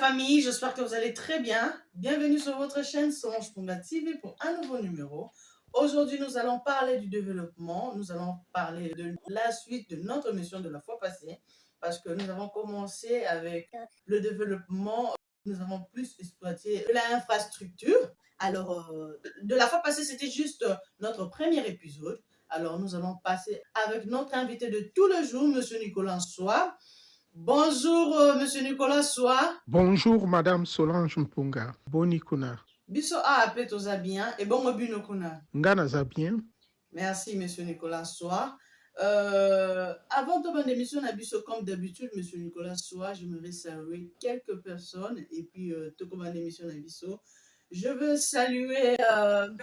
famille, j'espère que vous allez très bien. Bienvenue sur votre chaîne Solange Ponga TV pour un nouveau numéro. Aujourd'hui, nous allons parler du développement. Nous allons parler de la suite de notre mission de la fois passée parce que nous avons commencé avec le développement. Nous avons plus exploité l'infrastructure. Alors, de la fois passée, c'était juste notre premier épisode. Alors, nous allons passer avec notre invité de tous les jours, Monsieur Nicolas Soir. Bonjour, Monsieur Nicolas Soir. Bonjour, Madame Solange Mpunga. Boni kuna. Biso a appelé toza bien et bon mobino kuna. Ngana za bien. Merci, Monsieur Nicolas Soir. Avant de prendre l'émission, comme d'habitude, Monsieur Nicolas Soir, j'aimerais saluer quelques personnes et puis tout comme l'émission Nabiso. Je veux saluer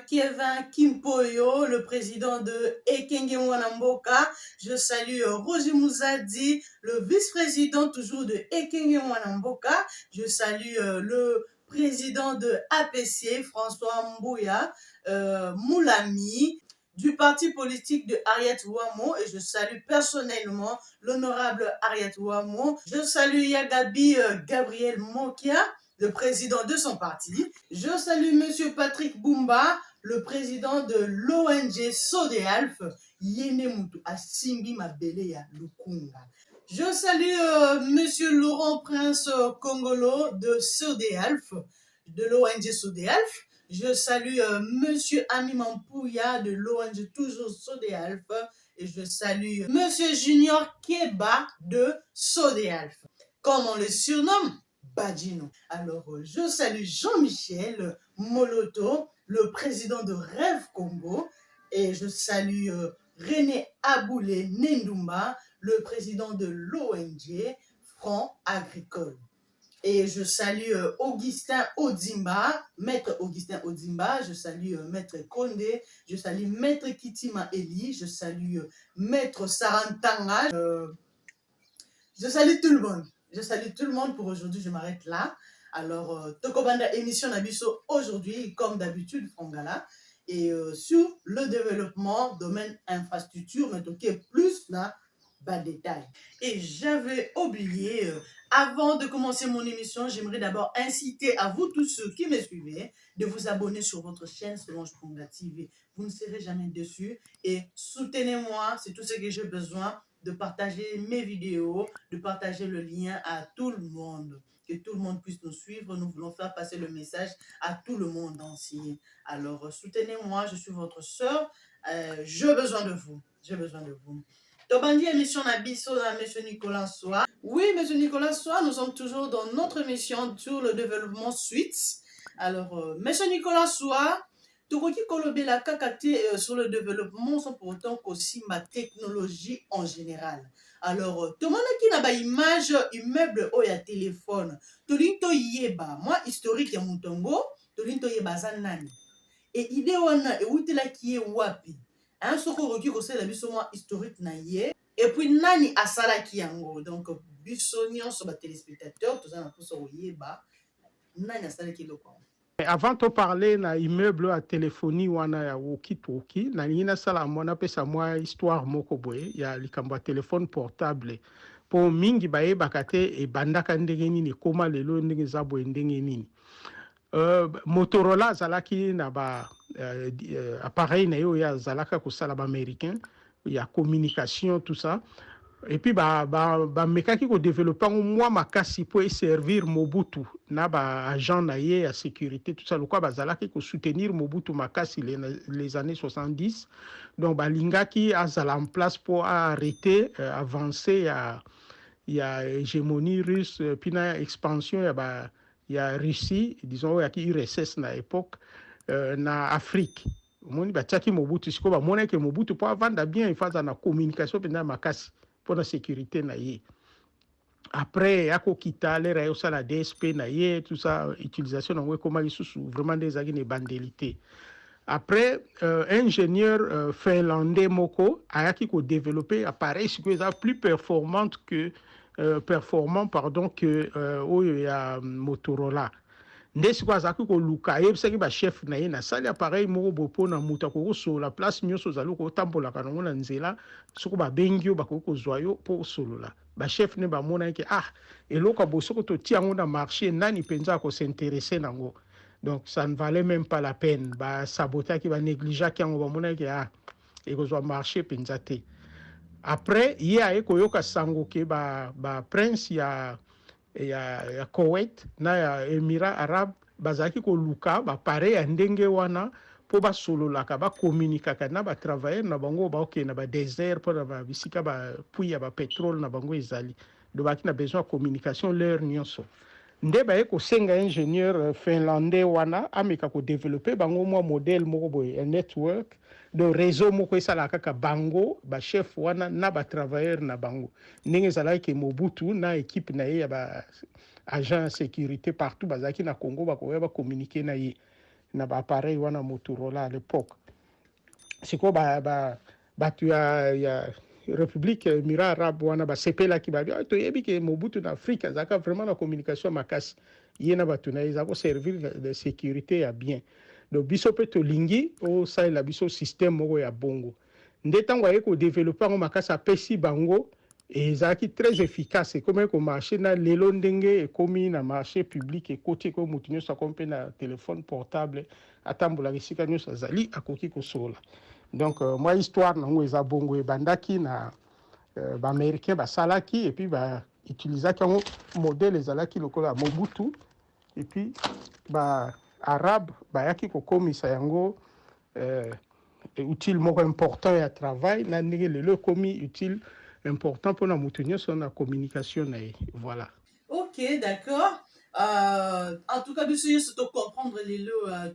Kevin Kimpoyo, le président de Ekenge Mwanamboka. Je salue Roger Mouzadi, le vice-président toujours de Ekenge Mwanamboka. Je salue le président de APC, François Mbouya, Moulami, du parti politique de Ariat Ouamo, et je salue personnellement l'honorable Ariat Ouamo. Je salue Yagabi Gabriel Mokia, le président de son parti. Je salue Monsieur Patrick Boumba, le président de l'ONG Sodéalf, Yenemutu Asimbi Mabeleya Lukunga. Je salue Monsieur Laurent Prince Congolo de Sodéalf, de l'ONG Sodéalf. Je salue Monsieur Ami Mampouya de l'ONG toujours Sodéalf. Et je salue Monsieur Junior Keba de Sodéalf. Comme on le surnomme, Badino. Alors, je salue Jean-Michel Moloto, le président de Rêve Congo, et je salue René Aboulé Nendoumba, le président de l'ONG Front Agricole. Et je salue Augustin Odimba, maître Augustin Odimba, je salue maître Kondé, je salue maître Kitima Eli, je salue maître Sarantanga, je salue tout le monde. Je salue tout le monde pour aujourd'hui, je m'arrête là. Alors, Tokobanda émission Nabiso aujourd'hui, comme d'habitude, Frangala, et sur le développement, domaine infrastructure, mais donc plus là, bas détail. Et j'avais oublié, avant de commencer mon émission, j'aimerais d'abord inciter à vous tous ceux qui me suivez de vous abonner sur votre chaîne Solange Ponga TV. Vous ne serez jamais déçus et soutenez-moi, c'est tout ce que j'ai besoin, de partager mes vidéos, de partager le lien à tout le monde, que tout le monde puisse nous suivre. Nous voulons faire passer le message à tout le monde entier. Alors, soutenez-moi, je suis votre soeur. J'ai besoin de vous. J'ai besoin de vous. Tobandi émission Nabiso à M. Nicolas Soir. Oui, M. Nicolas Soir, nous sommes toujours dans notre émission sur le développement suite. Alors, M. Nicolas Soir, tokoki kolobela kaka te sur le développement sans pour autant qu'aussi ma technologie en général. Alors, tomonaki na ba image immeuble o ya téléphone. Tolinto yeba, moi historique ya mutongo, tolinto yeba za nani. Et idée wana eutelaki ye wapi. Hein, soko roki kosala biso moi historique na ye. Et puis nani asalaki yango. Donc biso nyonso ba téléspectateurs toza na poso yeba nani asalaki loko. Avant de parler na immeuble à téléphonie wana ya walkie-talkie, na nina sala mona pesa moi histoire moko boye ya likambo téléphone portable. Po mingi baye bakate e bandaka ndenge nini koma lelo ndenge za boye ndenge nini. Motorola zalaki na ba appareil na yo ya zalaka kosala ba américain, ya communication tout ça. Et puis mekaki ko développer moi makasi pour servir Mobutu na ba agent na ye ya sécurité tout ça, le quoi bazalaki ko soutenir Mobutu makasi les années 70. Donc lingaki azala en place pour arrêter avancer ya hégémonie russe puis na expansion ya Russie, disons ya ki URSS na époque na Afrique. Moni batiaki Mobutu siko ba mona ke Mobutu pour vendre bien il faza na communication pendant makasi pour la sécurité na ye. Après yako kita l'era yo la DSP na ye tout ça utilisation na comment ils sous vraiment des agnes bandélité. Après ingénieur finlandais moko ayaki ko développer appareil ce qui est plus performant que Motorola. nde siko azalaki koluka ayebisaki bachef na ye nasali appareil moko boye mpona moto akoki kosolola place nyonso ozali otambolaka nango na nzela soko babengi yo bakoki kozwa yo mpo osolola bachef ne bamonaki eloko ya boye soko totia yango na marché nani mpenza akosinteresse nango donc ça ne valait même pas la peine basabotaki banégligeaki yango bamonaki ekozwa marché mpenza te après ye aye koyoka sango ke prince ya Koweït na ya Émirats Arabes bazaki koluka pare ya ndenge wana po basololaka bakomunikaka na batravailleur na bango baokende na badésert mpo na bisika bapui ya bapétrole na bango ezali do baki na besoin ya communication leur nyonso nde baye kosenga ingénieur finlandais wana ameka kodéveloppe bango mwa modèle moko boye network de réseau moko esalaka kaka bango bachef wana na batravailleur na bango ndenge ezalaki Mobutu na équipe na ye ya agent de sécurité partout bazalaki na Congo bakoya bacommuniquer na ye na baappareil wana Motorola à l'époque sikoyo bato ya république Émirats Arabes wana basepelaki babi toyebi ke Mobutu na Afrique azalaka vraiment na communication makasi ye na bato na ye eza koservir de sécurité ya bien donc biso mpe tolingi osalela biso système moko ya bongo nde ntango aye kodéveloppe yango makasi apesi bango ezalaki très efficace ekomi komarché na lelo ndenge ekomi na marché public ekoti ekomi motu nyonso akomi mpe na téléphone portable atambolaka esika nyonso azali akoki kosola donc mwa histoire nango eza bongo ebandaki na baaméricain basalaki epuis bautilisaki yango modèle ezalaki lokola Mobutu epuis baarabe bayaki kokomisa yango utile moko important ya travail na ndenge lelo ekomi utile important pour la maintenir sur la communication. Voilà. Ok, d'accord. En tout cas, monsieur, c'est de comprendre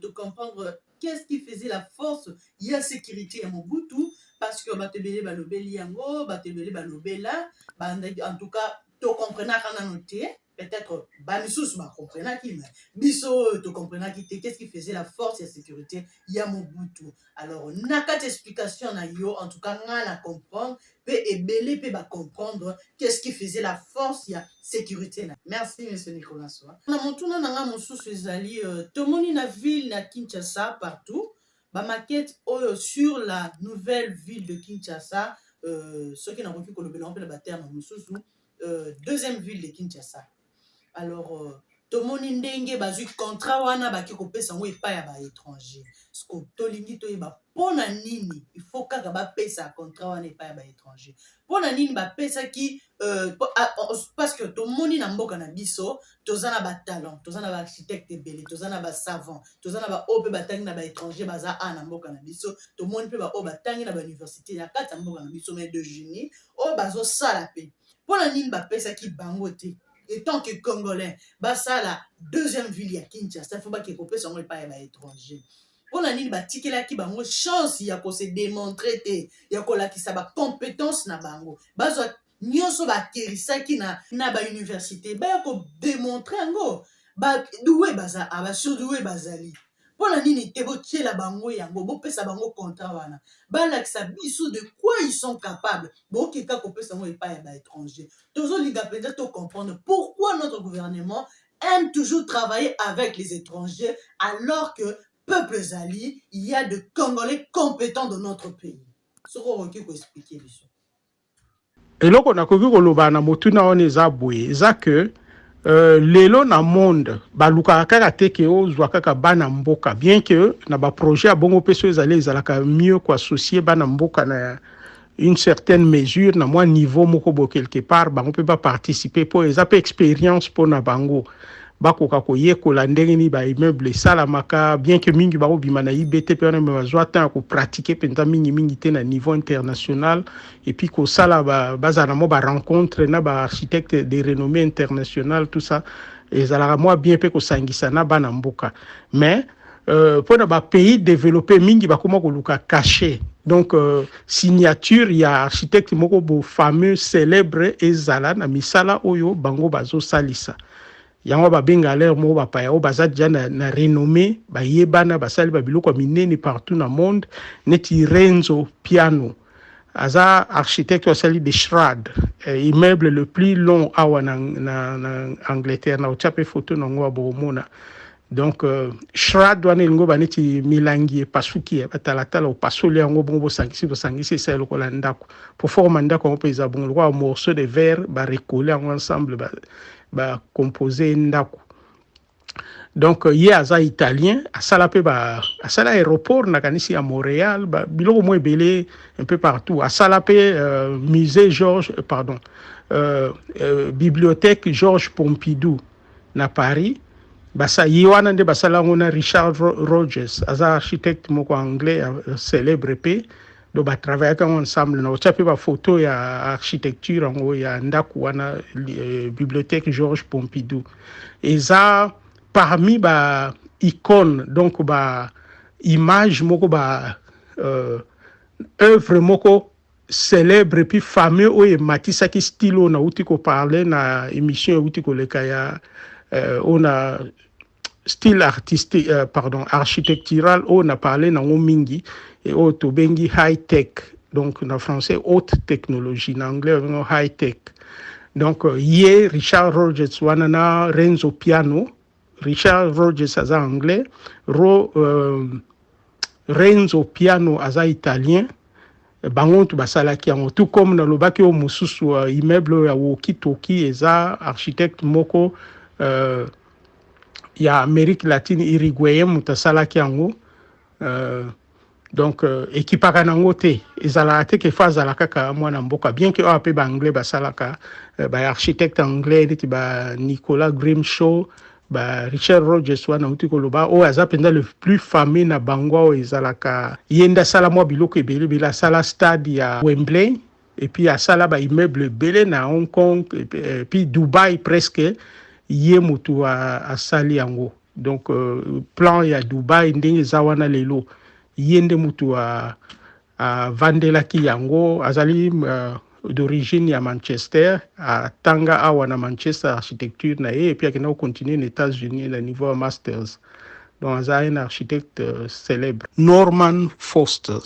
de comprendre qu'est-ce qui faisait la force. Il y a sécurité à Mobutu parce que batebele balobeli yango, batebele balobela, en tout cas, tu comprends quand on noté. Peut-être Bamisous m'a compris qui mais biso te comprenez qui qu'est-ce qui faisait la force et la sécurité ya Mobutu. Alors naka explication na yo en tout cas ngana comprendre peut ebele peut ba comprendre qu'est-ce qui faisait la force et la sécurité na. Merci monsieur Nicolas Soa. Na montuna nanga mosusu ezali tomoni na ville na Kinshasa partout ba maquette sur la nouvelle ville de Kinshasa ceux qui n'ont pas pu kolobela on peut ba terme mosusu deuxième ville de Kinshasa. Alors tomoni ndenge bazwi contrat wana baki kopesa ngo epai ya baétranger sko tolingi toyeba mpona nini il faut kaka bapesa contrat wana epai ya baétranger mpona nini bapesaki parce que tomoni na mboka na biso toza na batalent toza na baarchitecte ebele toza na basavant toza na baoyo mpe batangi na baétranger baza na mboka na biso tomoni mpe baoyo batangi na bauniversité ya kati ya mboka na biso mais de génie oyo bazosala mpe mpona nini bapesaki bango te. Et tant que Congolais, ça la deuxième ville à Kinshasa, il faut pas qu'il y ait un pas étranger. On a dit que la qui bango chance il y a qu'on se démontrer il y a qu'on la qui ça ba compétence na bango. Bazo nyonso ba kerisa ki na ba université ba ko démontrer ngo ba doué baza aba surdoué bazali. Pona nini te botie la bango yango bo pesa bango contrat wana ba lakisa biso de quoi ils sont capables bo keka ko pesa ngo epa ya étranger tozo liga peut-être to comprendre pourquoi notre gouvernement aime toujours travailler avec les étrangers alors que peuple zali il y a de Congolais compétents dans notre pays soko roki ko expliquer biso eloko nakoki koloba na motuna on eza boye eza que lelo na monde baluka kaka teke ozwa kaka bana mboka bien que na ba projet a bongo peso ezalaka mieux ko associer bana mboka na une certaine mesure na moi niveau moko bo quelque part bango peut pas participer pour eza pe expérience pour na bango bakoka koyekola ndenge ni ba immeuble salamaka bien que mingi ba obima na IBT pe na bazwa temps ko pratiquer penta mingi te na niveau international et puis ko sala bazana mo ba rencontre na ba architecte de renommée internationale tout ça ezalaka moi bien pe ko sangisa na bana mboka mais pour na ba pays développé mingi ba koma ko luka caché donc signature ya architecte moko bo fameux célèbre ezala na misala oyo bango bazo salisa yango babenga l'air mo bapaya o baza déjà na renommée bayebana basali babiloko minene partout na monde neti Renzo Piano aza architecte asali de Schrad immeuble le plus long awa na Angleterre na ochape photo nango abomona Donc shrad wana ngo baneti milangi pasuki batalatala o pasoli yango bongo sangisi ça lokola ndako pour forma ndako on pesa bongo lokola morceau de verre ba recoller ensemble ba composer ndako. Donc ye aza italien asala pe asala aéroport na kanisi à Montréal biloko mo ebele un peu partout asala pe musée bibliothèque Georges Pompidou na Paris. Basa yiwana nde basala ngona Richard Rogers aza architecte moko anglais célèbre pe do ba travailler ensemble na ochape ba photo ya architecture ngo ya ndaku wana bibliothèque Georges Pompidou eza parmi ba icône donc ba image moko ba œuvre moko célèbre puis fameux oye matisa ki style na uti ko parler na émission uti ko leka ya on a style artistique architectural on a parlé na mingi et au tobengi high tech donc en français haute technologie en anglais high tech donc hier Richard Rogers wanana Renzo Piano Richard Rogers aza anglais Renzo Piano aza italien bango tu basalaki yango tout comme na lobaki o mususu immeuble ya Wokitoki eza architecte moko ya Amérique latine uruguayen mutasalaki yango donc ekipaka nango te ezala te ke fazala kaka mwana mboka bien que ape ba anglais basalaka ba architecte anglais neti ba Nicolas Grimshaw ba Richard Rogers wana uti koloba o aza penda le plus fameux na bango ezalaka yenda sala mwa biloko ebele bila sala stade ya Wembley et puis asala ba immeuble belé na Hong Kong et puis Dubaï presque ye mutu asali yango donc plan ya Dubaï ndenge zawana lelo yende mutu vandelaki yango azali d'origine ya Manchester à tanga awa na Manchester architecture na et puis akena continuer aux États-Unis le niveau masters donc aza un architecte célèbre Norman Foster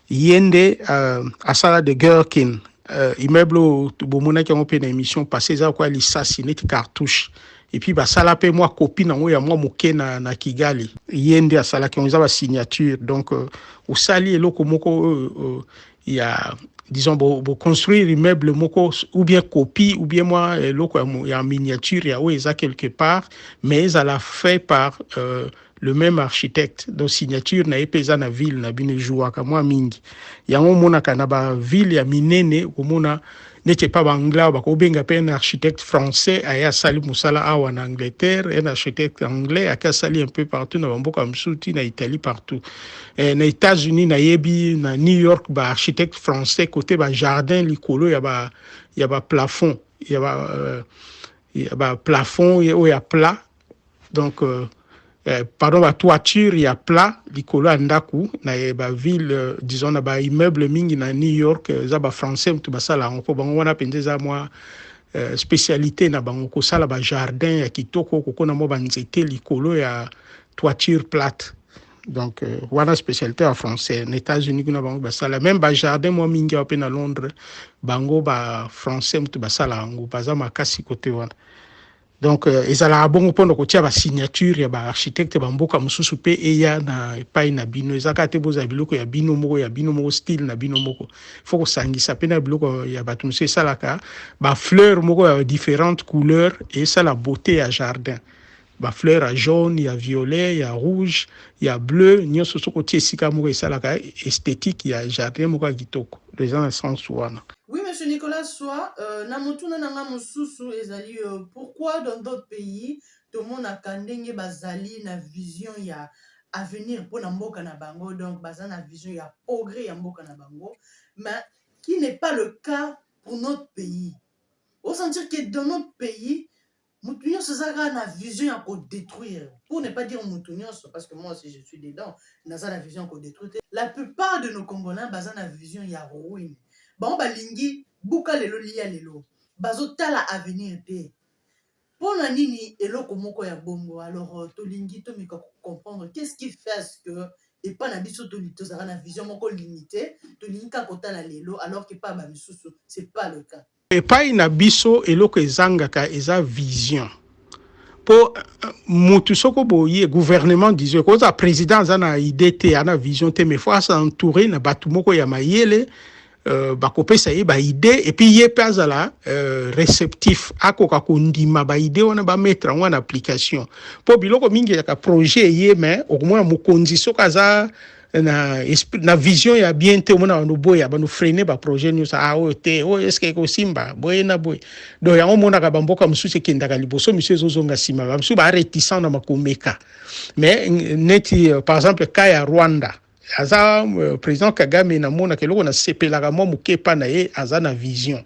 yende asala de Gherkin immeuble bomona ki on pe na émission passée za kwa lisasi net cartouche et puis basala pe moi copie nango ya moi moke na Kigali yende asala ki on za ba signature donc au sali eloko moko il y a disons construire immeuble moko ou bien copie ou bien moi eloko ya miniature ya eza quelque part mais ça l'a fait par le même architecte donc signature na epeza na ville na bine jouaka moi mingi yango mona kana ba ville ya minene komona n'était pas bangla ba ko benga pe un architecte français aya sali musala awa en Angleterre un architecte anglais aka sali un peu partout na mboka msuti na Italie partout na États-Unis na yebi na New York ba architecte français côté ba jardin likolo ya ba plafond ya ba plafond ya plat donc pardon ba toiture ya plat likolo andaku na ba ville disons na ba immeuble mingi na New York za ba français mutu basala ngo bango wana pendeza moi spécialité na bango ko sala ba jardin ya kitoko kokona mo ba nzete likolo ya toiture plate donc wana spécialité en français aux États-Unis kuna bango basala même ba jardin mo mingi open à Londres bango ba français mutu basala ngo baza makasi côté wana donc ezala bongo pondo kotia ba signature ya ba architecte ba mboka mususu pe eya na epai na bino ezaka te boza biloko ya bino moko style na bino moko faut ko sangisa pe na biloko ya batu mususu salaka ba fleur moko ya différentes couleurs et ça la beauté ya jardin ba fleur à jaune ya violet ya rouge ya bleu nyonso soko tie sika moko esalaka esthétique ya jardin moko kitoko les gens sens wana. Oui, monsieur Nicolas Soa, namotuna nanga mosusu ezali pourquoi dans d'autres pays tout le monde a kandenge bazali na vision ya avenir pour na mboka na bango donc bazali na vision ya progrès ya mboka na bango mais qui n'est pas le cas pour notre pays. On sentir que dans notre pays Moutounios a la vision à détruire. Pour ne pas dire Moutounios, parce que moi aussi je suis dedans, n'a la vision à détruire. La plupart de nos Congolais ont la vision à ruine. Bon, balingi, buka lelo liya lelo. Bazota la avenir te. Pour la nini, elo komoko ya bongo. Alors, tolingi, to mika comprendre qu'est-ce qui fait que et pas na biso to lito za na vision moko limitée, tolingi ka kota la lelo alors que pas ba misusu, c'est pas le cas. Epai na biso eloko ezangaka eza vision po mutu soko boye gouvernement disait ko za président ana idée te ana vision te mais faut s'entourer na batu moko ya mayele bakopesa ye ba idée et puis ye pe azala réceptif akoka kondima ba idée wana ba mettre en application po biloko mingi ya ka projet ye mais okomona mokonzi soka za na vision ya bien te omona no boya ba no freiner ba projet nous ah o te o est-ce que ko simba boye na boye do ya omona ka bamboka mususu kendaka liboso monsieur zozonga sima ba mususu ba réticent na makomeka mais neti par exemple cas ya Rwanda aza président Kagame na mona keloko na sepelaka mo mukepa na ye aza na vision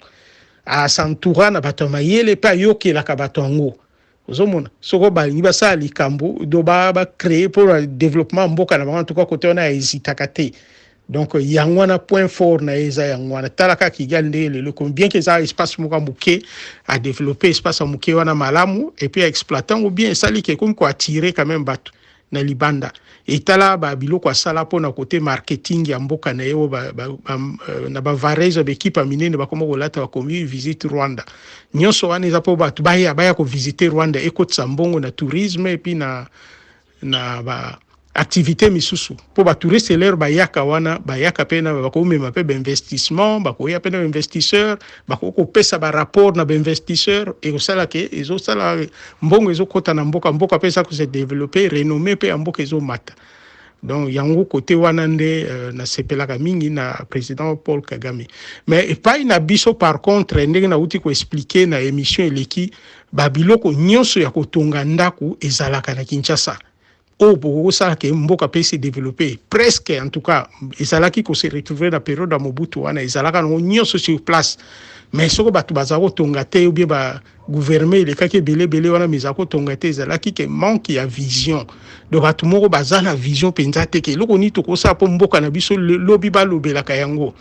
a s'entoura na bato mayele pa yokelaka bato ngo ozomona soko balingi basala likambo do ba créer pour le développement mboka na bango en tout cas côté on a hésité te donc yango na point fort na eza yango na talaka Kigali ndele le bien que ça espace moko muke à développer espace muke wana malamu et puis exploitant ou bien sali que comme quoi attirer quand même bato na libanda etala ba biloko asala po na côté marketing ya mboka na yo na ba varese ba équipe minene ba komo kolata ba komi visite Rwanda nyonso wana eza po bato baya ko visiter Rwanda ekotsa mbongo na tourisme et puis na ba activité misusu po ba touriste leur bayaka wana bayaka pena ba ko mema pe investissement ba ko ya pena investisseur ba ko pesa ba rapport na ba investisseur et au sala ke ezo sala mbongo ezo kota na mboka pesa ko se développer renommé pe mboka ezo mata donc yango côté wana nde na sepelaka mingi na président Paul Kagame mais pas na biso par contre ndenge na uti ko expliquer na émission eleki ba biloko nyonso ya kotonga ndaku ezalaka na Kinshasa pour ça que mboka peut se développer presque en tout cas ezalaki ko se retrouver la période à Mobutu wana ezalaka no nyonso sur place mais soko batu bazako tonga te ou bien ba gouverner le kake belé wana mizako tonga te ezalaki que manque ya vision donc batu moko bazana vision penza te ke loko ni to ko sa po mboka na biso lobi ba lobelaka yango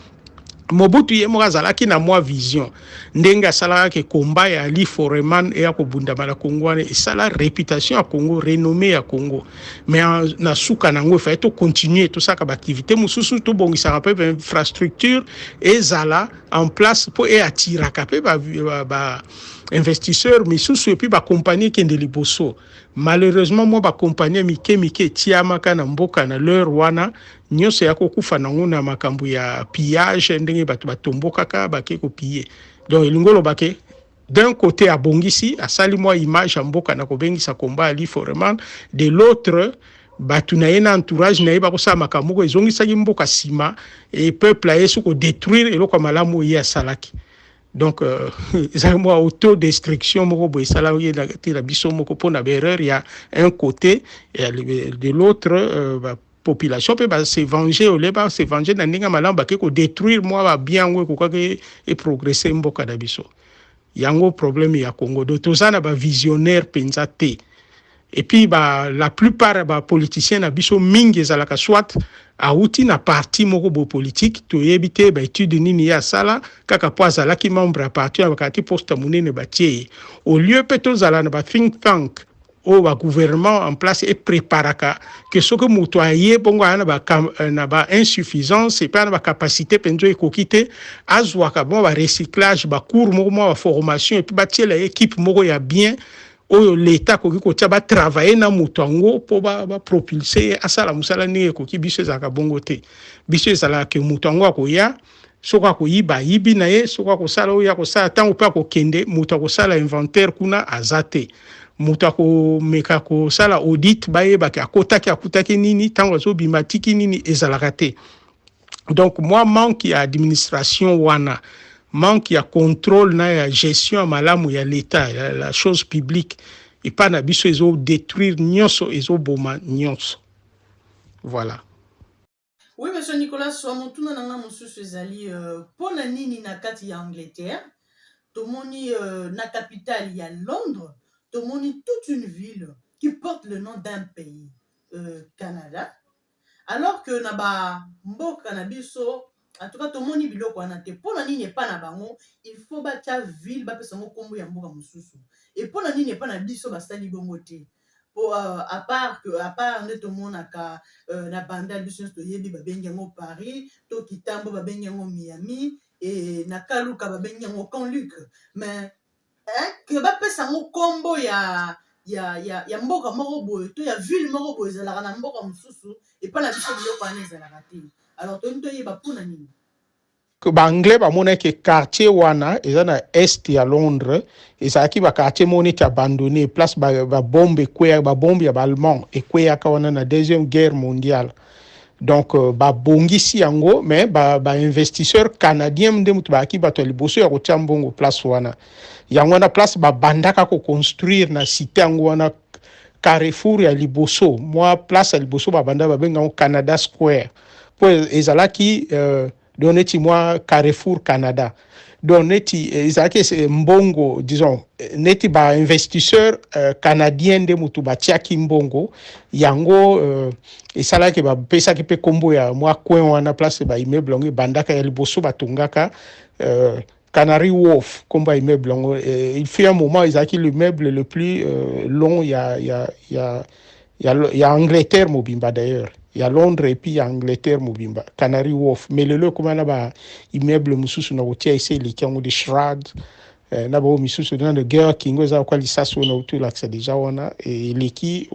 Mobutu ye mo azalaki na mwa vision ndenge asalaka ke combat ya Ali Foreman e ya kobundama na Congo wana esala réputation ya Congo renommée ya Congo mais na suka nango fa to continuer to saka ba activité mususu to bongisa ka pe infrastructure ezala en place pour e attirer ka pe ba investisseurs misusu et puis ba compagnie kende liboso malheureusement moi ba compagnie mike tiamaka na mboka na leur wana nyonso ya kokufa nango na makambo ya pillage ndenge bato batombokaka bake kopiller donc elingolo bake d'un côté abongisi asali moi image ya mboka na kobengisa combat Ali Foreman de l'autre batu na ye na entourage na ye bakosala makambo ko ezongisaki mboka sima et peuple ayesu ko détruire eloko malamu ye asalaki donc ça moi autodestruction moko boy sala ye la biso moko pona erreur ya un côté et de l'autre population peut se venger au lieu se venger na ndinga malamba ke ko détruire moi ba bien ngo ko ka et progresser mboka da biso yango problème ya Congo do tozana ba visionnaire penza te et puis la plupart ba politiciens na biso mingi ezalaka soit auti na parti moko bo politique to yebite ba étude nini ya sala kaka po azalaki membre ya parti ya bakati poste munene batie au lieu pe tozala na ba think tank o ba gouvernement en place et préparaka que ce que muto aye bongo ana ba insuffisance et pas na ba capacité penzo ekokite azwaka bon ba recyclage ba cours moko ba formation et puis batie la équipe moko ya bien oyo l'État koki ko taba travailler na mutango po ba propulser asala musala ni koki biso zaka bongo te biso sala ke mutango akoya soka ko yiba yibi na ye soka ko sala oya ko sala tango pa ko kende muta ko sala inventaire kuna azate muta ko meka ko sala audit ba ye ba ka akutaki nini tango zo bimatiki nini ezalaka te donc moi manque ya administration wana manque ya contrôle na ya gestion malamu ya l'État la chose publique et pas na biso ezo détruire nyonso ezo boma nyonso voilà. Oui, monsieur Nicolas Swamotuna nanga mosusu ezali pona nini na kati ya Angleterre tomoni na capitale ya Londres tomoni toute une ville qui porte le nom d'un pays Canada alors que na ba mboka na biso en tout cas tomoni biloko wana te pona nini epa na bango il faut batia ville bapesa ngo kombo ya mboka mosusu et pona nini epa na biso basali bongo te po à part nde tomonaka na banda biso toyebi babengi yango Paris to Kitambo babengi yango Miami et na Kaluka babengi yango Camp Luc mais que bapesa ngo kombo ya ya mboka moko boye to ya ville moko boye ezalaka na mboka mosusu epa na biso biloko wana ezalaka te. Alors toni toyeba mpona nini baanglais bamonaki quartier wana eza na est ya Londres ezalaki baquartier moko neti abandonné place babombe ekweyaka babombe ya baallemand ekweyaka wana na deuxième guerre mondiale. Donc babongisi yango mais bainvestisseur canadien nde mutu baaki bato ya liboso ya kotia mbongo place wana yango wana place babandaka koconstruire na cité yango wana Carrefour ya liboso mwa place ya liboso babanda babenga Canada Square po ezalaki donc neti mwa Carrefour Canada donc neti ezalaki mbongo disons neti bainvestisseur canadien nde mutu batiaki mbongo yango esalaki bapesaki mpe kombo ya mwa coin wana place baimmeuble yango ebandaka ya liboso batongaka Canary Wharf kombo ya immeuble yango il fut un moment ezalaki l'immeuble le plus long ya Angleterre mobimba d'ailleurs il y a Londres et puis il y a Angleterre mobimba Canary Wharf mais lelo comme na ba immeuble mususu na kotia ese likango de Shrad na ba misusu dans de guerre kingo za kwa lisaso na utu la déjà wana et leki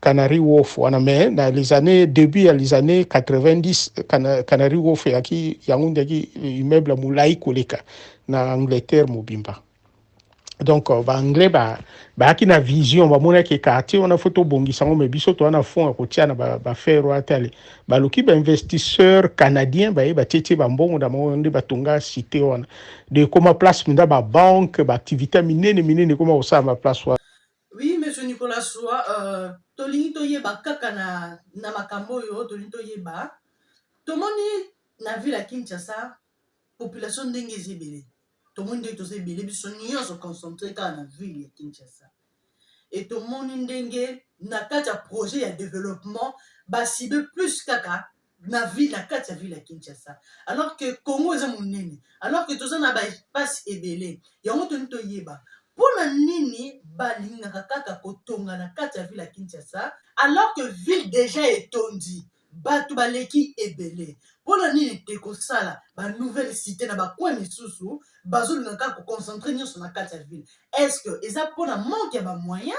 Canary Wharf wana mais dans les années début les années 90 Canary Wharf yaki yango ndaki immeuble mulai koleka na Angleterre mobimba. Donc baanglais baaki na vision bamonaki quartier wana foto bongisa ngo mebiso to wana fond akotia na bafere atale baloki bainvestisseur canadien batietie bambongo na monde batonga cité wana de koma place minda babanke baactivité minene koma osala baplace wana. Oui, monsieur Nicolas Soa, tolingi toyeba kaka na makambo oyo tolingi toyeba tomoni na ville ya Kinshasa population ndenge ezebele tomoni ndenge tozebele biso nyonso concentré kaka na ville ya Kinshasa et tomoni ndenge na kati ya projet ya développement basibe plus kaka na ville na kati ya ville ya Kinshasa alors que Congo eza monene alors que toza na baespace ebele yango tolingi toyeba mpona nini balingaka kaka kotonga na kati ya ville ya Kinshasa alors que ville déjà etondi bato baleki ebele mpona nini te kosala banouvelle cité na bacoin misusu bazolinga kaka koconcentre nyonso na kati ya ville est-ce que eza mpona manque ya bamoyen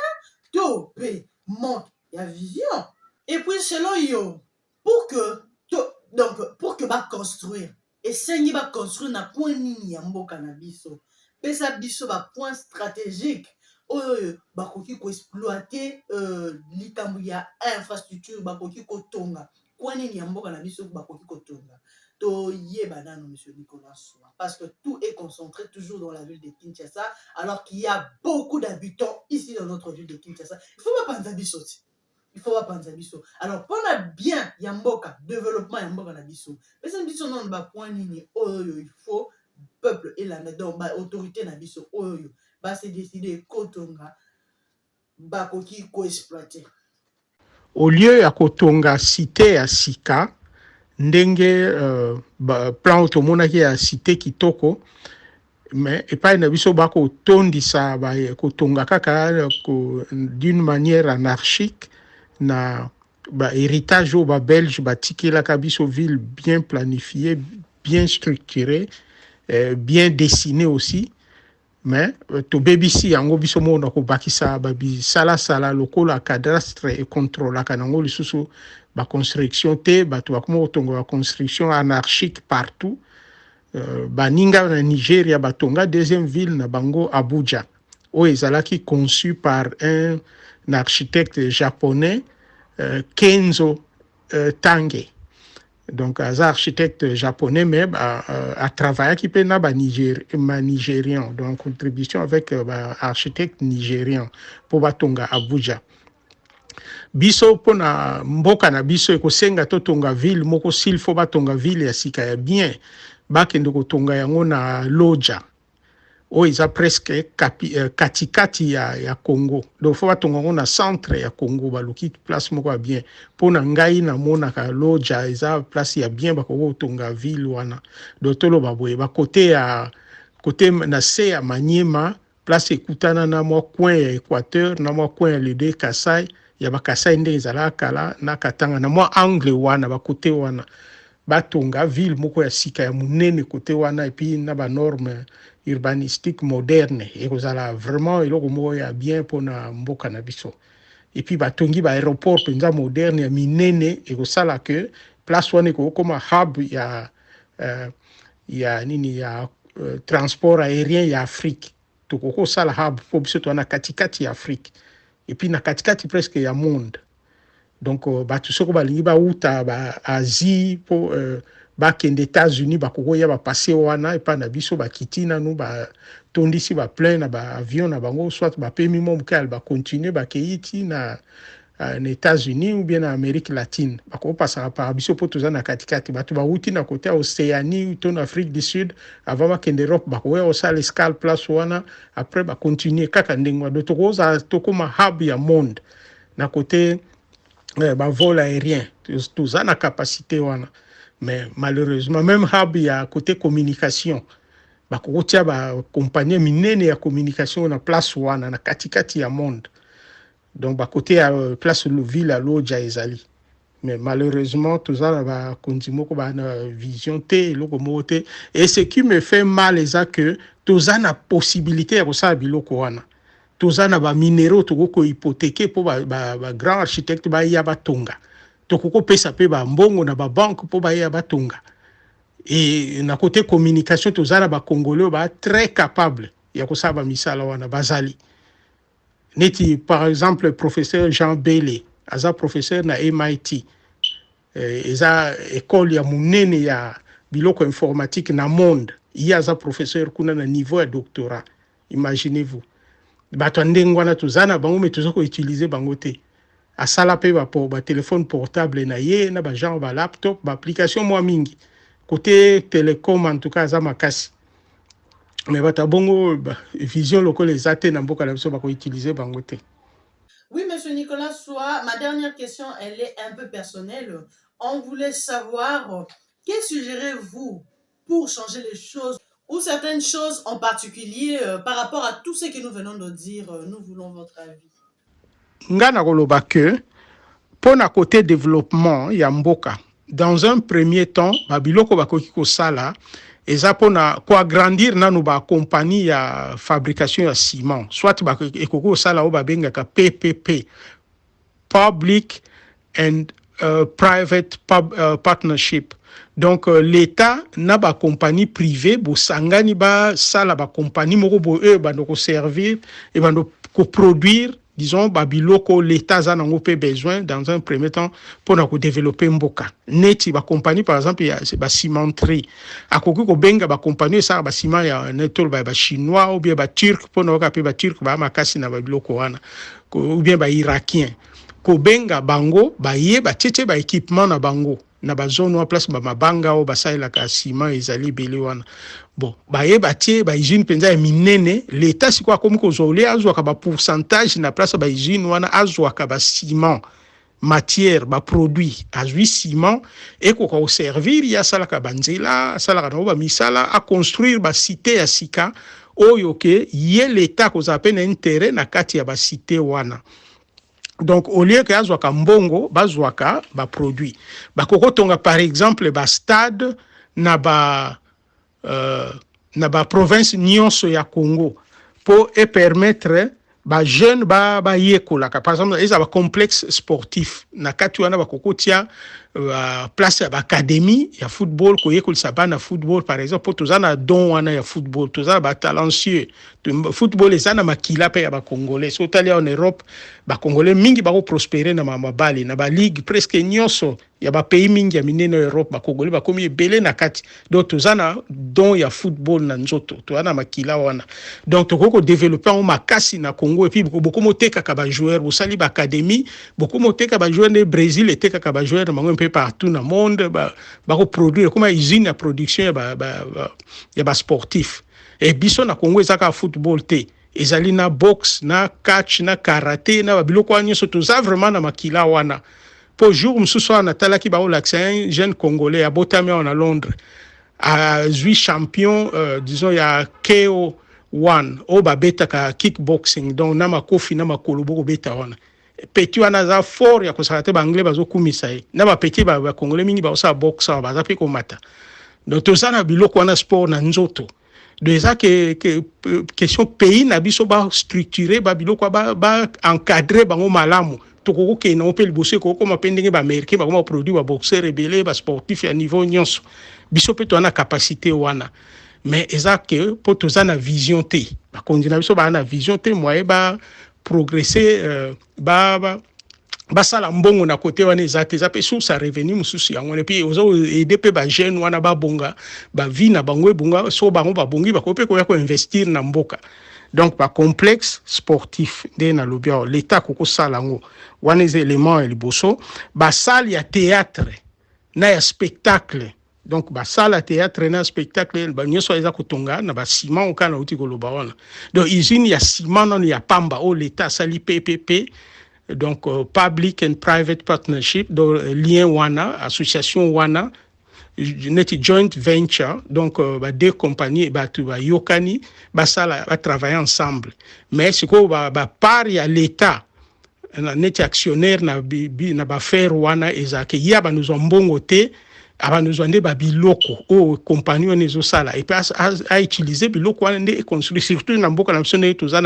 to mpe manque ya vision et puis selon yo pour que baconstruire esengi baconstruire na point nini ya mboka na biso pesa biso bapoint stratégique oyo bakoki koexploiter likambo ya infrastructure bakoki kotonga point nini ya mboka na biso bakoki kotonga toyeba nano monsieur Nicolas Soa parce que tout est concentré toujours dans la ville de Kinshasa alors qu'il y a beaucoup d'habitants ici dans notre ville de Kinshasa il faut pas penser biso il faut pas penser biso alors pona bien ya mboka développement ya mboka na biso pesa biso non ba point nini oyo il faut peuple et la donc ba autorité na biso oyo ba se décider kotonga ba koki ko exploiter au lieu ya kotonga cité ya sika ndenge plan otomonaki ya cité kitoko mais epai na biso bakotondisa kotonga kaka d'une manière anarchique na héritage au belge batikelaka biso ville bien planifiée bien structurée bien dessiné aussi mais tobebisi yango biso mona kobakisa babisala lokola cadastre et contrôlaka nango lisusu baconstruction te bato bakoma kotonga baconstruction anarchique partout baninga na Nigeria batonga deuxième ville na bango Abuja oyo ezalaki conçu par un architecte japonais Kenzo Tange. Donc, un architecte japonais, mais a travaillé qui peut nigérien, donc contribution avec architecte nigérien pour Batonga Abuja. Biso pona mboka na biso ekosenga to tonga ville moko s'il faut batonga ville ya sika ya bien bakende ko tonga yango na Loja. O isa presque katikati ya Congo. Donc faut batonga yango na centre ya Congo baluki place moko ya bien. Pona ngai na mona ka Loja isa place ya bien bako tonga ville wana. Donc tolo baboye ba côté na se ya Maniema place ekutana na mwa coin ya Équateur na mwa coin ya Lede Kasai ya bakasai nde ezala kala na Katanga na mwa angle wana ba côté wana batonga ville moko ya sika ya munene côté wana, et puis na ba norme urbanistique moderne, et kozala vraiment eloko moko ya bien pona mboka na biso. Et puis batongi ba aéroport penza moderne ya minene, et kozala que place wana ekokoma hub ya nini ya transport aérien ya Afrique. Tokoko sala hub po biso to na katikati ya Afrique, et puis na katikati presque ya monde. Donc batu soko balingi ba uta ba Asie po bakende États-Unis bakoko ya ba passer wana, et pas na biso bakiti nanu ba tondisi ba plein na ba avion na bango, soit ba pemi mo mukal ba continuer ba keiti na États-Unis ou bien na Amérique latine, bakoko passer par biso po toza na katikati. Batu ba uti na côté Océanie ou ton Afrique du Sud avant bakende Europe, bakoko ya osala escale place wana, après ba continuer kaka ndengwa do tokoza tokoma hub ya monde na côté vol aérien, tout ça na capacité wana. Mais malheureusement même hub ya côté communication bakokotia ba compagnie minene ya communication na place wana na katikati ya monde. Donc côté ya place le ville à Lodja ezali. Mais malheureusement tout ça ba kondimo ko ba na vision te loko mote, et ce qui me fait mal est que tout ça na possibilité ya kosala biloko wana. Toza na ba minéraux tokoko hypothéquer po ba grand architecte ba ya batonga, tokoko pesa pe ba mbongo na ba banque po ba ya batonga. Et na côté communication toza na ba congolais ba très capable ya kosaba misala wana bazali neti. Par exemple professeur Jean Bélé aza professeur na MIT, eza école ya munene ya biloko informatique na monde, ya aza professeur kuna na niveau ya doctorat. Imaginez-vous bato ndengwana tozana bango me tozoko utiliser bango te. Asala pe ba téléphone portable na ye na ba genre ba laptop ba application moi mingi côté télécom en tout cas za makasi. Mais bata bongo vision locale ezate na mboka na biso ba ko utiliser bango te. Oui, monsieur Nicolas Soa, ma dernière question, elle est un peu personnelle. On voulait savoir, qu'est-ce que suggérez-vous pour changer les choses ou certaines choses en particulier par rapport à tout ce que nous venons de dire? Nous voulons votre avis. Ngana koloba que pour na côté développement ya mboka, dans un premier temps babiloko bakoki kosala eza pona ko agrandir nanu ba compagnie ya fabrication ya ciment, soit ekoko kosala o babengaka PPP, public and private partnership. Donc l'État na ba compagnie privée bo sangani ba sala ba compagnie moko bo bandoko servir et bandoko produire, disons babiloko l'État za nango pe besoin dans un premier temps pour na ko développer mboka. Neti ba compagnie par exemple ya ba cimenterie akoki ko benga ba compagnie ça ba ciment ya netol ba chinois ou bien ba turc pour na ka pe ba turc ba makasi na ba biloko wana, ou bien ba irakien ko benga bango ba ye ba tete ba équipement na bango na ba zone wa place ba mabanga o basaila ka ciment ezali bele wana. Bon ba ye ba tie ba usine penza ya minene, l'État siko akomi ko zolé azwa ka ba pourcentage na place ba usine wana, azwa ka ba ciment matière ba produit azwi ciment et ko ko servir ya sala ka banzela sala ka no ba misala a construire ba cité ya sika oyo ke ye l'État ko zapena intérêt na kati ya ba cité wana. Donc au lieu que azwaka mbongo bazwaka ba produit bakoko tonga par exemple ba stade na ba province nyonso ya Congo pour permettre ba jeune ba yekola. Par exemple ils ba complexe sportif na kati wana bakoko tia place ya académie ya football ko yekolisa bana football par exemple pour tozana don wana ya football, tozana ba talentueux football ezana makila pe ya ba congolais. So tali en Europe ba congolais mingi ba ko prospérer na mabali na ba ligue presque nyonso ya ba pays mingi ya minene Europe ba congolais ba komi belé na kati. Donc tozana don ya football na nzoto tozana makila wana. Donc tokoko développer en makasi na Congo, et puis beaucoup moteka ka ba joueur bo sali ba académie, beaucoup moteka ba joueur de Brésil eteka ka ba joueur mango partout dans le monde ba produire comme usine de production ya ba sportif. Et biso na Congo ezaka football te, ezali na boxe na catch na karaté na biloko nyonso toza vraiment na makila wana. Pour jour mususu na talaki ba olaxin jeune congolais ya botami en Londres a zui champion disons ya KO1 o ba beta ka kickboxing, donc na makofi na makolobo beta wana. petit wana za fort ya kosala te banglais bazokumisa ye na bapeti bacongolais mingi baosala boxa baza mpe komata donc toza na biloko wana sport na nzoto donc eza question pays na biso bastructure babiloko baencadre bango malamu tokokokende nango mpe liboso ekokoma mpe ndenge baaméricain bakoma baproduit baboxeur ebele basportif ya niveau nyonso biso mpe toza na capacité wana mais eza ke mpo toza na vision te bakonzi na biso baa na vision te moye baprogresse basala mbongo na kote wana eza te eza mpe source ya revenu mosusu yango wana epuis oza ede mpe bajeune wana babonga bavi na bango ebonga so bango babongi bakoki mpe koya koinvestir na mboka donc bacomplexe sportif nde nalobi awa l'état kokosala yango wana eza élément ya liboso basale ya théâtre na ya spectacle donc basala théâtre na spectacle nyonso eza kotonga na basima oka na uti koloba wana donc usine ya ciment nano ya pamba o l'état asali PPP donc public and private partnership donc lien wana association wana neti joint venture donc deux compagnies batu bayokani basala travailler ensemble mais siko part ya l'état neti actionnaire na bafaire wana ezake ya banuzwa mbongo te abanuzwa nde babiloko o compagnie wana ezosala et puis a utiliser biloko wana nde construire surtout na mboka na biso nde toza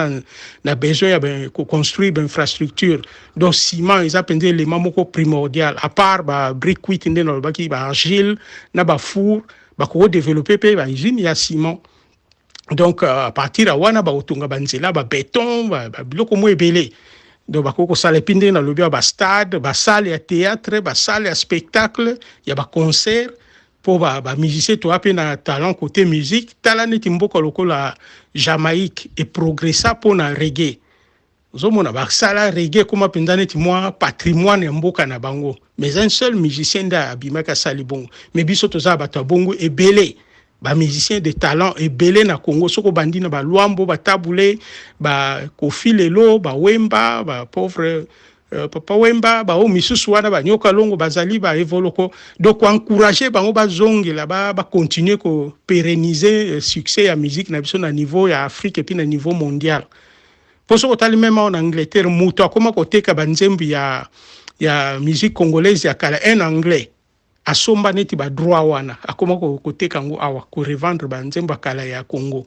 na besoin ya construire infrastructure donc ciment eza mpenza élément moko primordial à part brick wheat nde nalobaki argile na bafour bakodévelopper mpe bausine ya ciment donc à partir ya wana bakotonga banzela babéton biloko mo ebele donc bakoko sala epi ndenge nalobi ya bastade basale ya théâtre basale ya spectacle ya baconcert mpo bamusicien toya mpe na talent côté musique tala neti mboka lokola Jamaïque eprogressa mpo na reggae ozomona basala reggae koma mpenza neti mwa patrimoine ya mboka na bango mais un seul musicien nde abimaki asali bongo mais biso toza bato ya bongo ebele musiciens de talent ebele na Congo soko bandi na balwambo batabule Kofi Lelo Wemba pauvre Papa Wemba o misusu wana banyoka longo bazali evoloko donc encourager bango bazongela continuer ko pérenniser succès ya musique na biso na niveau ya Afrique et puis na niveau mondial pour soko tali même en Angleterre muto akoma koteka banzembi ya musique congolaise ya kala en anglais asomba neti droit wana akoma koteka ngo awa ko revendre banzemba kala ya Congo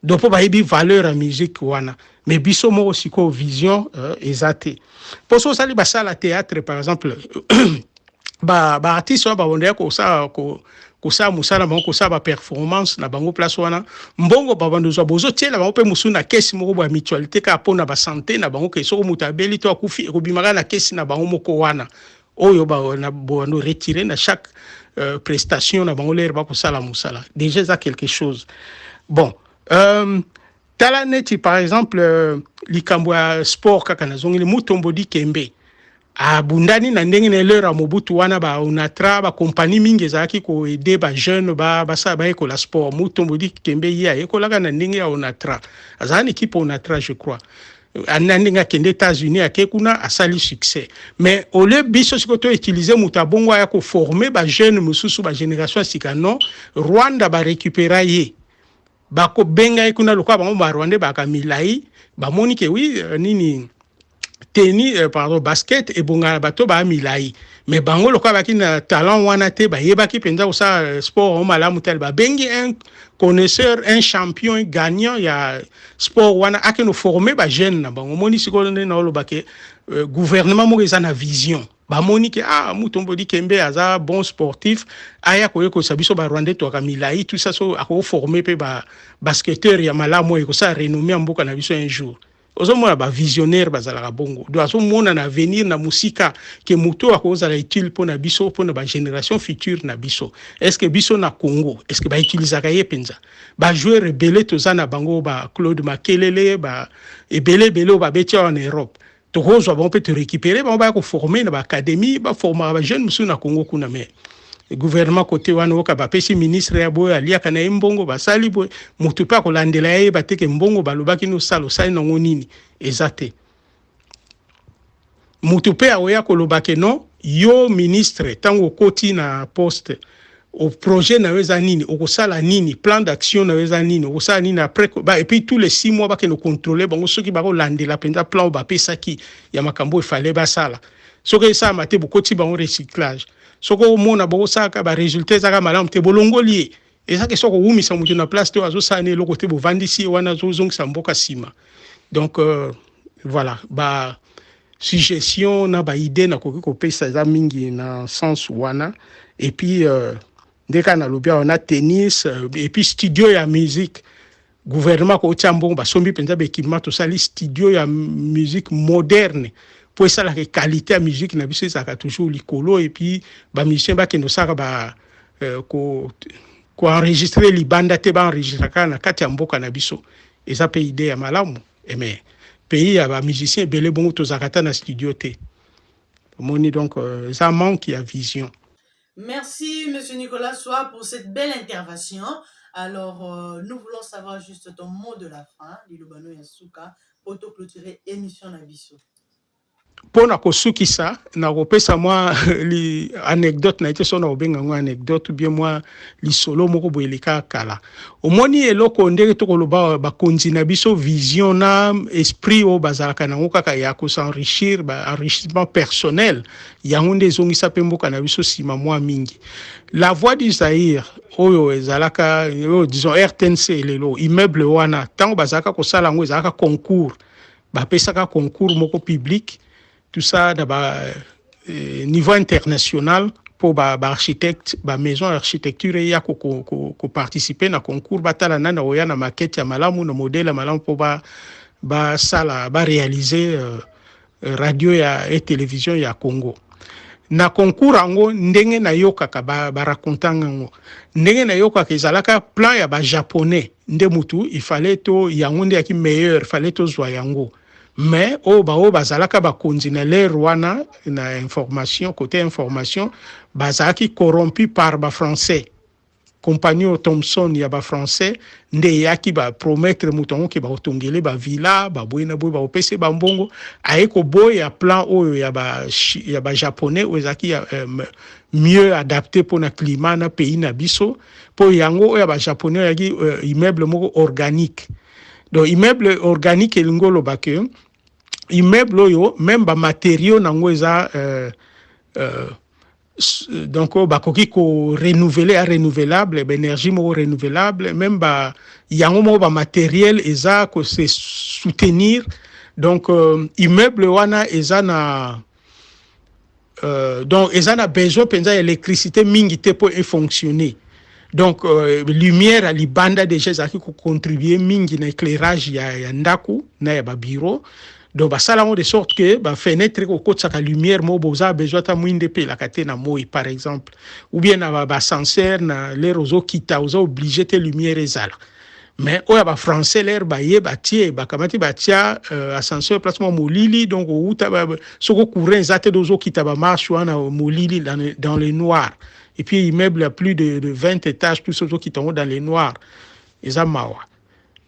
donc po bayebi valeur ya musique wana mais biso moko siko vision ezate pour so sali basala théâtre par exemple artiste ba bonde ko sa musala bango ko sa performance na bango place wana mbongo babando zo bozo tiela bango pe musu na kesi moko ba mutualité ka pona ba santé na bango ke soko mutabeli to akufi ko bimaka na kesi na bango moko wana oyo na bono retirer na chaque prestation na bango l'air ba ko sala musala déjà ça quelque chose bon tala neti par exemple likambo ya sport kaka na zongeli Mutombodi Kembe abundani na ndenge na lera Mobutu wana onatra compagnie mingi ezalaki ko aider jeune basa ekola sport Mutombodi Kembe ya ekolaka na ndenge ya onatra azani équipe onatra je crois anandinga kende États-Unis akekuna asali succès mais au lieu biso sikoto utiliser mutabongo ya ko former jeune mususu génération sikano Rwanda récupérer ye bako benga ekuna lokwa bango Rwanda bakamilai bamoni ke oui nini basket et bonga bato milai mais bango lokwa baki na talent wana te yebaki penza osa sport malamu tel bengi un connaisseur un champion gagnant ya sport wana akeno former jeune na bango moni siko na olobake gouvernement mo eza na vision bamoni ke Mutombodi Kembe aza bon sportif aya ko sabiso Rwanda to kamilai tout ça so ako former pe basketteur ya malamu ko sa renommé mboka na biso un jour ozomona visionnaire bazala bongo do azomona na avenir na musika ke muto akozala utile pona biso pona génération future na biso est-ce que biso na Congo est-ce que utiliser ka yepenza joueur rebelle tozana bango Claude Makelele ebele betia en Europe to rozwa bon peut te récupérer ba ko former na académie former jeune musu na Congo kuna mais le gouvernement côté wana oka pesi ministre ya boya aliaka na mbongo basali boy mutu pa ko landela ye bateke mbongo balobaki no salo sai na ngonini ezate mutu pe aoya ko lobake no yo ministre tango koti na poste au projet na weza nini okosala nini plan d'action na weza nini okosala nini après et puis tous les 6 mois ba ke no contrôler bango soki ba ko landela penza plan ba pesaki ya makambo fallait ba sala soki ça maté bokoti bango recyclage soko omona bango saka ba résultats zaka malamu te bolongoli et ça que soko umisa mutu na place te azo sane lo côté bo vandisi wana zo zongisa mboka sima donc voilà ba suggestion na ba idée na koki kopesa za mingi na sens wana et puis ndeka na lobia on a tennis et puis studio ya musique gouvernement ko tiambo ba sombi penza be équipement to sali studio ya musique moderne pour ça la qualité ya musique na biso ça toujours likolo et puis ba musicien ba kendo saka ba ko enregistrer libanda te ba enregistrer kana kati ya mboka na biso et ça peut idée ya malamu mais pays ya ba musicien belé bongo to zakata na studio te moni donc ça manque ya vision. Merci, Monsieur Nicolas Soa, pour cette belle intervention. Alors, nous voulons savoir juste ton mot de la fin, Lilobano Yasuka, pour te clôturer émission Nabiso. Pona kosukisa na kopesa mwa li anecdote na ite so na obenga ngwa anecdote bien mwa li solo moko boeleka kala omoni eloko ndenge to koloba ba konzi na biso vision na esprit o bazalaka na ngoka ya ko s'enrichir ba enrichissement personnel ya ngonde zongisa pemboka na biso sima mwa mingi la voix du Zaïre oyo ezalaka disons RTNC lelo immeuble wana tango bazalaka ko sala ngo ezalaka concours ba pesaka concours moko public tout ça d'abord niveau international pour ba architecte ba maison architecture ya ko participer na concours batala na oya na maquette ya malamu na modèle malamu pour ba sala ba réaliser radio ya et télévision ya Congo na concours ango ndenge na yokaka ba racontanga ngo ndenge na yokaka ezalaka plan ya ba japonais nde mutu il fallait to yango nde yaki meilleur fallait to zwa yango. Mais au bazalaka ba konzinele wana na information côté information bazaki corrompu par ba français compagnie Thomson ya ba français nde yaki ba promettre mutongo ke ba otongele ba villa ba boyina boy ba opese ba mbongo aiko boy ya plan oyo ya ba japonais ozaki mieux adapté pour na climat na pays na biso po yango ya ba japonais yaki immeuble moko organique donc immeuble organique elingolo bakyo immeuble oyo même ba matériaux nango eza donc bakoki ko renouveler à renouvelable énergie mo renouvelable même ba yango mo ba matériel eza ko se soutenir donc immeuble wana eza na donc eza na besoin penza électricité mingi te pour fonctionner donc lumière à libanda déjà ça qui contribuer mingi na éclairage ya ndaku na ya ba bureau. Donc ba sala de sorte que ba fenêtre ko kotsaka lumière mo boza besoin ta mwinde pe la katena moi par exemple ou bien na ba ascenseur na l'air ozo kita ozo obligé te lumière ezala mais oya ba français l'air ba ye ba tie ba kamati ba tia ascenseur placement molili donc outa ba soko courant zate dozo kita ba marche wana molili dans le noir et puis immeuble à plus de 20 étages tout ce qui tombe dans le noir eza mawa.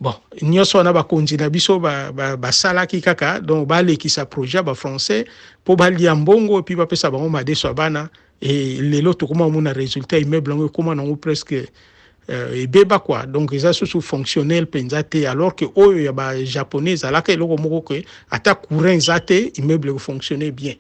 Bon, nyonso na ba konzi na biso ba salaki kaka donc ba lekisa projet ba français pour ba lia mbongo puis ba pesa bango madeso bana et lelo to comment mon résultat immeuble ngo comment non presque et beba quoi donc ils sont fonctionnels penzate alors que oyo ya ba japonais alaka eloko moko ke ata courant zate immeuble fonctionner bien.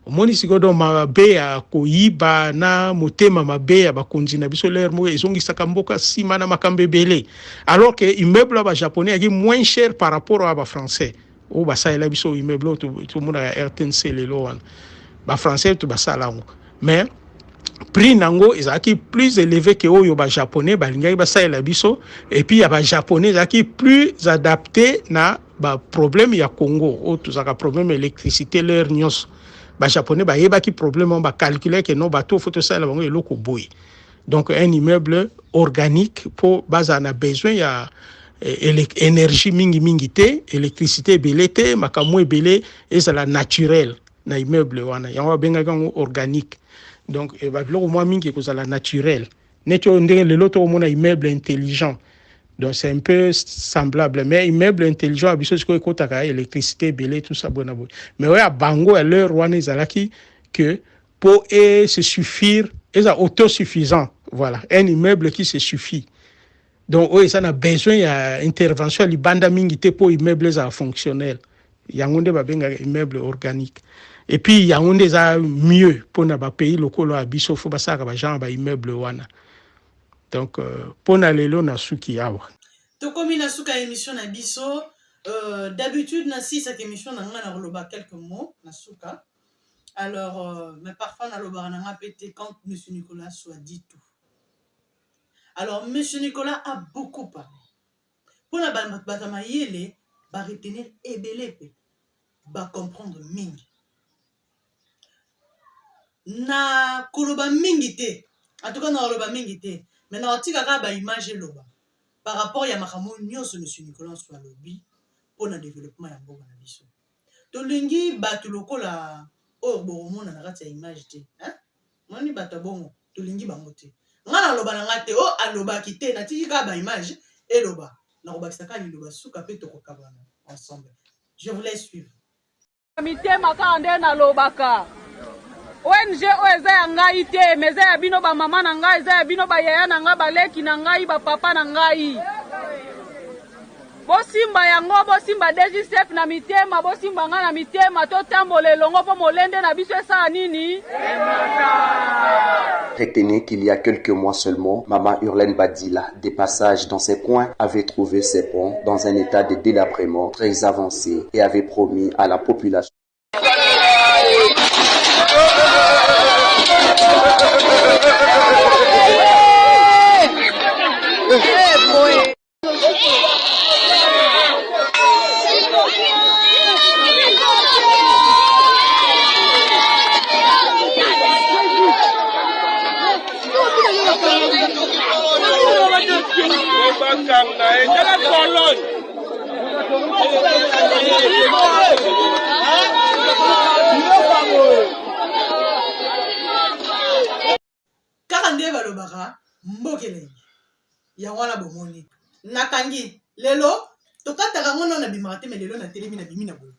Omoni sikodo mabe ya koyiba na motema mabe ya bakonzi na biso l'air mo ezongisaka mboka sima na makambe belé alors que immeuble ba japonais est moins cher par rapport à ba français o ba sa la biso immeuble tout monde ya RTNC lelo wana ba français tout ba sala ngo mais prix nango ezaki plus élevé que oyo ba japonais ba lingai ba sa la biso et puis ya ba japonais ezaki plus adapté na ba problème ya Congo o tout ça problème électricité l'air nyos ba japonais ba yeba ki problème on ba calculer que non bateau faut ça la bango eloko boy donc un immeuble organique pour baza na besoin ya énergie mingi te électricité belete makamwe belé et ça la naturel na immeuble wana yango benga kango organique donc e ba biloko mwa mingi ko ça la naturel neto ndenge le loto mona immeuble intelligent. Donc c'est un peu semblable mais immeuble intelligent a biso ko kotaka électricité belé tout ça bonabo mais ouais à bango à l'heure wana ezalaki que pour se suffire autosuffisant. Voilà, un immeuble qui se suffit. Donc, oui, ça a besoin d'intervention, les bandes mingi pour immeubles fonctionnels. Il y a un immeuble organique. Et puis, il y a un mieux pour les pays locaux, il faut que les immeuble wana. Donc, pour les lots, na suki awa. Tokomi na suka émission na biso. D'habitude, na si cette émission na ngana roloba quelques mots na suka. Alors, mais parfois na loba na répété quand M. Nicolas soit dit tout. Alors, M. Nicolas a beaucoup parlé. Pour la batamayele, va retenir ebelepe, va comprendre mingi. Na koloba mingi te. En tout cas, na koloba mingi te. Mais na otika ka ba image loba. Par rapport ya makambo nyonso M. Nicolas soit lobby pour le développement ya mboka na biso. To lingi batu lokola boromona na kati ya image te. Hein? Moni batu bongo, to lingi bango te. Ngana loba na ngate o aloba kite na tiki ka ba image et loba. Na roba kisaka ni loba suka pe to kokabana ensemble. Je vous laisse suivre. Mitema ka ande na lobaka. ONG eza ya ngai te, meza ya bino ba mama na ngai, eza ya bino ba yaya na ngai, ba leki na ngai, ba papa na ngai. Bosimba yango, bosimba DGCF na mitema, bosimba nga na mitema, to tambole longo po molende na biso esa nini? Retenez qu'il y a quelques mois seulement, Maman Hurlaine Badila, des passages dans ses coins, avait trouvé ses ponts dans un état de délabrement très avancé et avait promis à la population. Karande balobara mbokele ya wana bomoni nakangi lelo tokataka ngono na bimaka te, mais lelo na telemi na bimi na boye.